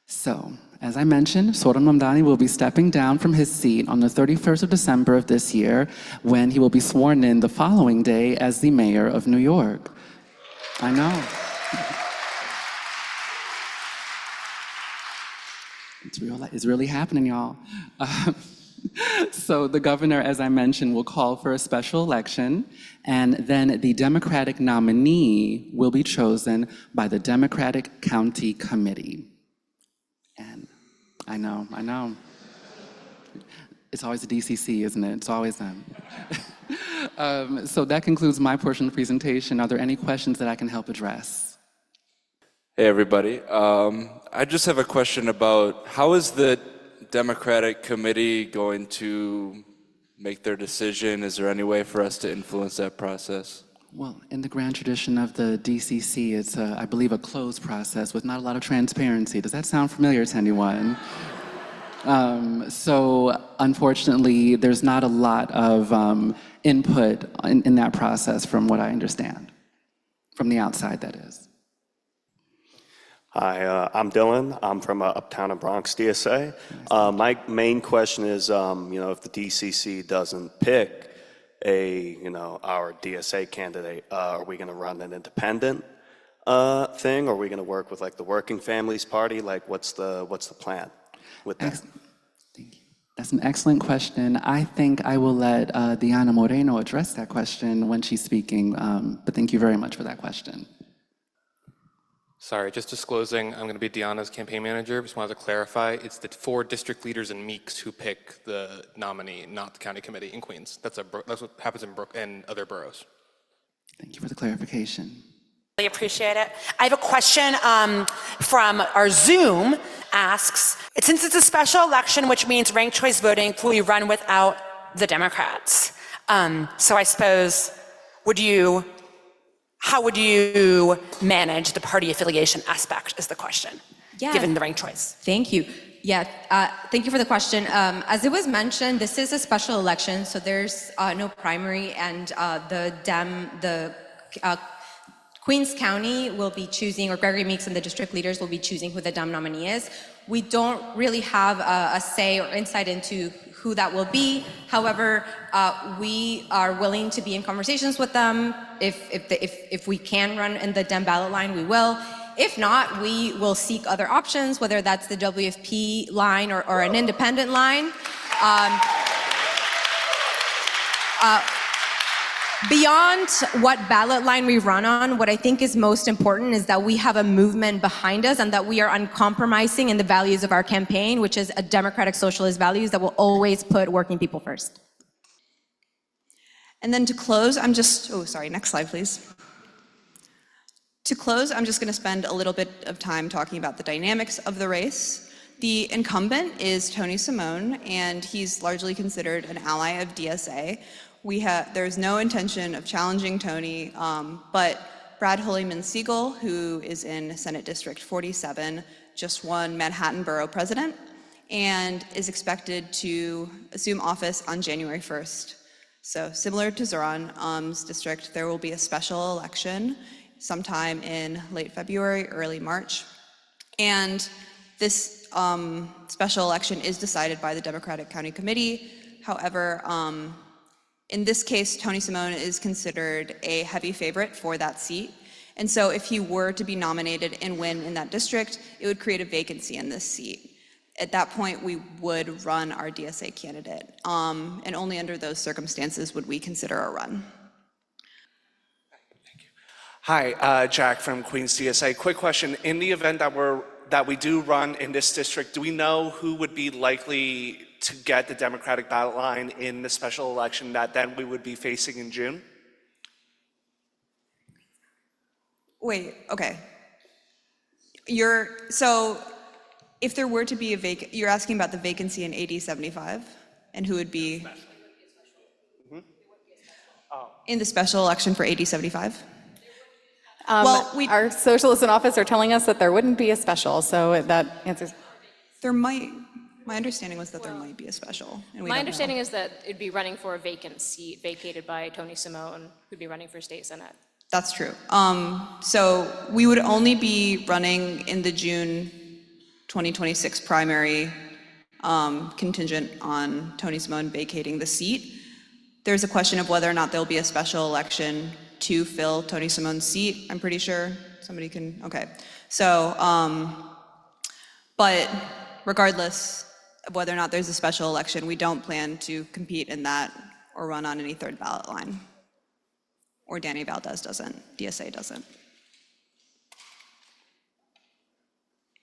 So, as I mentioned, Soram Mamdani will be stepping down from his seat on the 31st of December of this year, when he will be sworn in the following day as the mayor of New York. I know. It's really happening, y'all. So the governor, as I mentioned, will call for a special election, and then the Democratic nominee will be chosen by the Democratic County Committee. And I know. It's always the DCC, isn't it? It's always them. So that concludes my portion of the presentation. Are there any questions that I can help address? Hey, everybody. I just have a question about how is the Democratic Committee going to make their decision? Is there any way for us to influence that process? Well, in the grand tradition of the DCC, it's, I believe, a closed process with not a lot of transparency. Does that sound familiar to anyone? So, unfortunately, there's not a lot of input in that process from what I understand. From the outside, that is. Hi, I'm Dylan. I'm from Uptown and Bronx DSA. My main question is, if the DCC doesn't pick our DSA candidate, are we going to run an independent thing? Or are we going to work with like the Working Families Party? Like, what's the plan with that? Thank you. That's an excellent question. I think I will let Diana Moreno address that question when she's speaking. But thank you very much for that question. Sorry, just disclosing, I'm going to be Deanna's campaign manager. Just wanted to clarify, it's the 4 district leaders in Meeks who pick the nominee, not the county committee in Queens. That's what happens in other boroughs. Thank you for the clarification. Really appreciate it. I have a question from our Zoom. Asks, since it's a special election, which means ranked choice voting, will you run without the Democrats? So I suppose, how would you manage the party affiliation aspect is the question, given the ranked choice? Thank you. Yeah, thank you for the question. As it was mentioned, this is a special election, so there's no primary, and Queens County will be choosing, or Gregory Meeks and the district leaders will be choosing who the Dem nominee is. We don't really have a say or insight into who that will be. However, we are willing to be in conversations with them. If we can run in the Dem ballot line, we will. If not, we will seek other options, whether that's the WFP line or an independent line. Beyond what ballot line we run on, what I think is most important is that we have a movement behind us and that we are uncompromising in the values of our campaign, which is a democratic socialist values that will always put working people first. And then to close, next slide, please. To close, I'm just going to spend a little bit of time talking about the dynamics of the race. The incumbent is Tony Simone, and he's largely considered an ally of DSA. There's no intention of challenging Tony, but Brad Holyman-Siegel, who is in Senate District 47, just won Manhattan Borough President and is expected to assume office on January 1st. So similar to Zoran's district, there will be a special election sometime in late February, early March. And this special election is decided by the Democratic County Committee. However, in this case, Tony Simone is considered a heavy favorite for that seat. And so if he were to be nominated and win in that district, it would create a vacancy in this seat. At that point, we would run our DSA candidate. And only under those circumstances would we consider a run. Thank you. Hi, Jack from Queens DSA. Quick question. In the event that we do run in this district, do we know who would be likely to get the Democratic ballot line in the special election that then we would be facing in June? Wait, okay. So if there were to be you're asking about the vacancy in AD 75 and who would be in the special election for AD 75? Our socialists in office are telling us that there wouldn't be a special, so that answers. My understanding was that there might be a special. And my understanding is that it'd be running for a vacant seat vacated by Tony Simone, who'd be running for state senate. That's true. So we would only be running in the June 2026 primary contingent on Tony Simone vacating the seat. There's a question of whether or not there'll be a special election to fill Tony Simone's seat. I'm pretty sure somebody can, okay. So, but regardless of whether or not there's a special election, we don't plan to compete in that or run on any third ballot line. Or Danny Valdez doesn't, DSA doesn't.